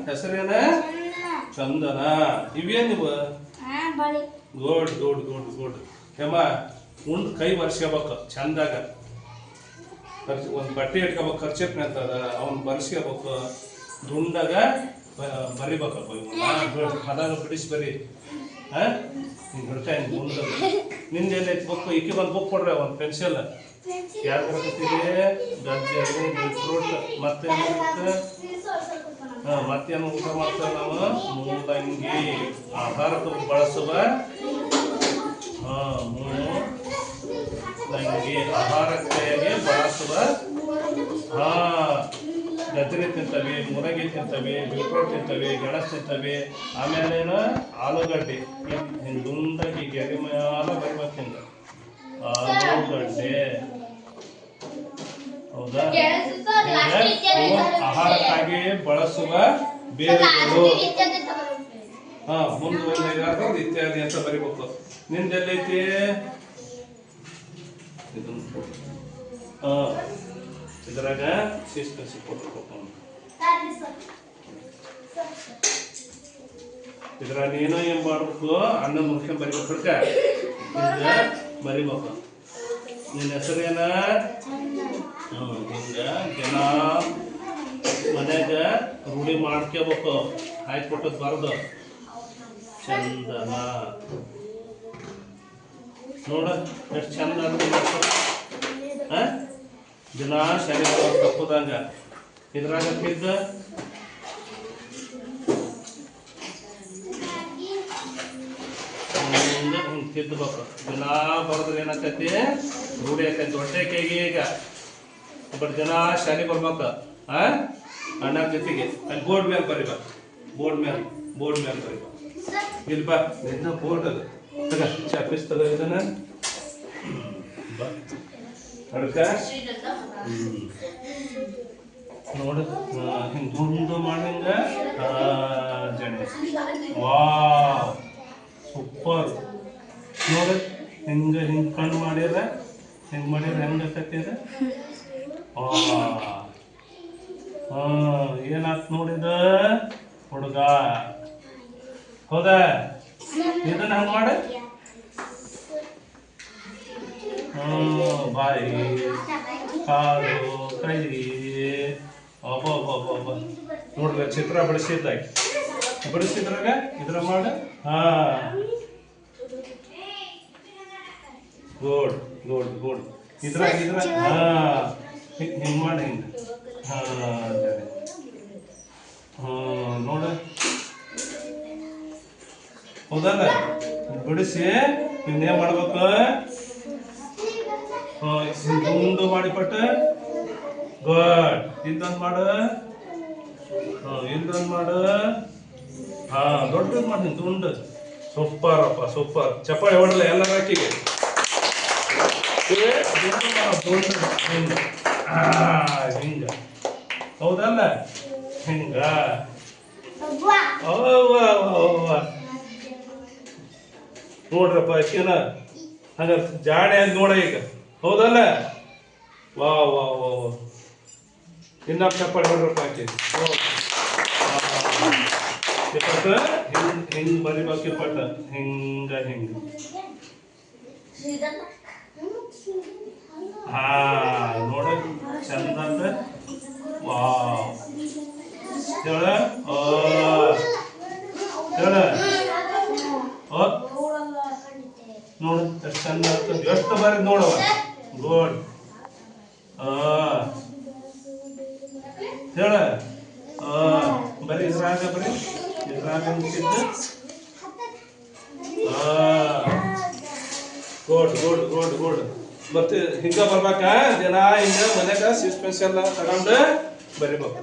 ಹೆಸರೇನ ಚಂದನ. ಇವೇನ್ ನೀವು? Good good good good. ಹೇಮ ಉಂಡ್ ಕೈ ಬರ್ಸ್ಕೋಬೇಕು ಚಂದಾಗ. ಒಂದು ಬಟ್ಟೆ ಇಟ್ಕೋಬೇಕು, ಖರ್ಚಿಪ್ನ ಅಂತದ ಅವ್ನು ಬರ್ಸ್ಕೋಬೇಕು. ದುಂಡಾಗ ಬರಿಬೇಕಪ್ಪ ಇವ್ ಪದಾಗ ಬಿಡಿಸಿ ಬರಿ. ಹಿಂಗೆ ಹಿಡ್ತಾ ಹಿಂಗೆ ಮುಂದಾಗ ನಿಂದೆಲ್ಲ ಬುಕ್ ಈಕಿ ಒಂದು ಬುಕ್ ಕೊಡ್ರಿ, ಒಂದು ಪೆನ್ಸಿಲ್. ಯಾರು ಬರಕತ್ತೀರಿ? ಗಜ್ಜರಿ, ಬೀಟ್ರೂಟ್, ಮತ್ತೇನು ಊಟ ಮಾಡ್ತೇವೆ ನಾವು? ಮೂಲಂಗಿ. ಆಹಾರಕ್ಕೆ ಬಳಸುವ ಮೂಲಂಗಿ ಆಹಾರಕ್ಕೆ ಬಳಸುವ. ಗಜ್ಜರಿ ತಿಂತವೆ, ಮೂಲಂಗಿ ತಿಂತವೆ, ಬೀಟ್ರೂಟ್ ತಿಂತವೆ, ಗೆಣಸು ತಿಂತವೆ. ಆಮೇಲೇನು ಆಲೂಗಡ್ಡೆ ಹಿಂಗೆ ದುಂಡಾಗಿ ಗೆರೆ ಮ್ಯಾಲ ಬರ್ಬೇಕು ಹಿಂಗೆ. ಆಲೂಗಡ್ಡೆ ಹೌದಾ? ಆಹಾರಕ್ಕಾಗಿ ಬಳಸುವ ಬೇರುಗಳು. ಮುಂದುವರೆದ ಇತ್ಯಾದಿ ಅಂತ ಬರಿಬೇಕು. ನಿಂದೆಲ್ಲೈತಿ? ಇದ್ರಾಗ ಶಿಸ್ತು ಕೊಟ್ಟಿರ್ಬೇಕು. ಇದ್ರಾಗ ನೀನು ಏನ್ ಮಾಡ್ಬೇಕು? ಅನ್ನ ಮುಖ್ಯ ಬರಿಬೇಕು. ಹಿಂಗ ಬರಿಬೇಕು. ನಿನ್ನ ಹೆಸರೇನ? ಹಿಂಗ ಜನ ಮನ್ಯಾಗ ರೂಢಿ ಮಾಡ್ಕೋಬೇಕು. ಹಾಯ್ಕೊಟ್ಟದ್ ಬಾರ್ದು. ಚಂದನ ನೋಡ ಎಷ್ಟು ಚಂದ ದಿನ ಶನಿ ತಪ್ಪದಂಗ. ಇದ್ರಾಗ ತಿದ್ದ ಹಿಂಗೆ ತಿದ್ದಬೇಕು. ದಿನ ಬರೋದ್ರೆ ಏನಾಕೈತಿ? ರೂಢಿ ಆಕೈತಿ. ಹೊಟ್ಟೆ ಕೈಗೆ ಈಗ ಬಟ್ ಜನ ಶಾಲೆ ಬರ್ಬೇಕು. ಅಣ್ಣ ಜೊತೆಗೆ ಅಲ್ಲಿ ಬೋರ್ಡ್ ಮೇಲೆ ಬರಿಬೇಕು. ಬೋರ್ಡ್ ಮೇಲೆ ಬರಿಬೇಕು. ಇಲ್ಲಿ ಬಾ, ನಿನ್ನ ಬೋರ್ಡ್ ಅದು ತಗ, ಚಾಪೀಸ್ ತಗ. ಇದನ್ನ ಬಾ ಅಡ್ಕ ನೋಡು. ಹಿಂಗೆ ದುಂಡು ಮಾಡಿಂಗ ಜಣೆ. Wow super. ನೋಡು ಹಿಂಗೆ ಕಣ್ಣು ಮಾಡ್ಯಾರ. ಹೆಂಗೆ ಮಾಡ್ಯಾರ? ಹೆಂಗೆ ಆಕೈತಿ ಅದ? ಏನಾತ್ ನೋಡಿದ ಹುಡುಗ? ಹೌದಾ? ಇದನ್ನ ಹಂಗೆ ಮಾಡ. ಬಾಯಿ, ಕಾಲು, ಕೈ. ಅಬ್ಬಬ್ಬಬ್ಬ ನೋಡ್ರಿ ಚಿತ್ರ ಬಿಡಿಸಿದ್ರಾಗ ಇದ್ರ ಮಾಡ. Good good good. ಇದ್ರಾಗ ಹಿಂಗೆ ಮಾಡಿ ಹಿಂಗೆ. ನೋಡ ಹೌದಲ್ಲ? ಬಿಡಿಸಿ ಇನ್ನೇನ್ ಮಾಡ್ಬೇಕು? ಮುಂದೆ ಮಾಡಿಪಟ್ಟ. ಗುಡ್. ಇಲ್ಲೊಂದು ಮಾಡು. ಇಲ್ಲೊಂದು ಮಾಡು. ದೊಡ್ಡದು ಮಾಡಿ ದುಂಡು. ಸೂಪರ್ ಅಪ್ಪ ಸೂಪರ್. ಚಪ್ಪಾಳೆ ಹೊಡಲ್ಲ ಎಲ್ಲ ರಾಕಿಗೆ. ಹಿಂಗ ಹಿಂಗ ಹೌದಲ್ಲ? ಹಿಂಗ ನೋಡ್ರಪ್ಪ ಅಕ್ಕಿನ ಹಂಗ ಜಾಣೆ ಅಂತ ನೋಡ ಈಗ. ಹೌದಲ್ಲ? ವಾ ವಾ ವಾ ವಾ. ಇನ್ನೊಬ್ಬ ಚಪ್ಪಾಳೆ ಹೊಡ್ರಪ್ಪ ಅಕ್ಕಿ. ಇಪ್ಪತ್ತ ಹಿಂಗ್ ಬರಿಬೇಕು. ಇಪ್ಪತ್ತ ಹಿಂಗ ಹಿಂಗ. ನೋಡ ಚಂದ ಅಂತ. ವಾವ್ ಹೇಳ ಹೇಳ. ನೋಡು ಎಷ್ಟು ಚಂದ ಆಗ್ತದೆ. ಎಷ್ಟು ಬಾರಿ ನೋಡವ. ಗುಡ್. ಹೇಳ ಬರೀ ಇದ್ರಾಗ ಗುಡ್ ಗುಡ್ ಗುಡ್ ಗುಡ್. ಮತ್ತೆ ಹಿಂಗ ಬರ್ಬೇಕಾ? ದಿನ ಹಿಂಗ ಮನ್ಯಾಗ ಸಿಸ್ಪೆನ್ಸ್ ಎಲ್ಲ ತಗೊಂಡು ಬರಿಬೇಕು.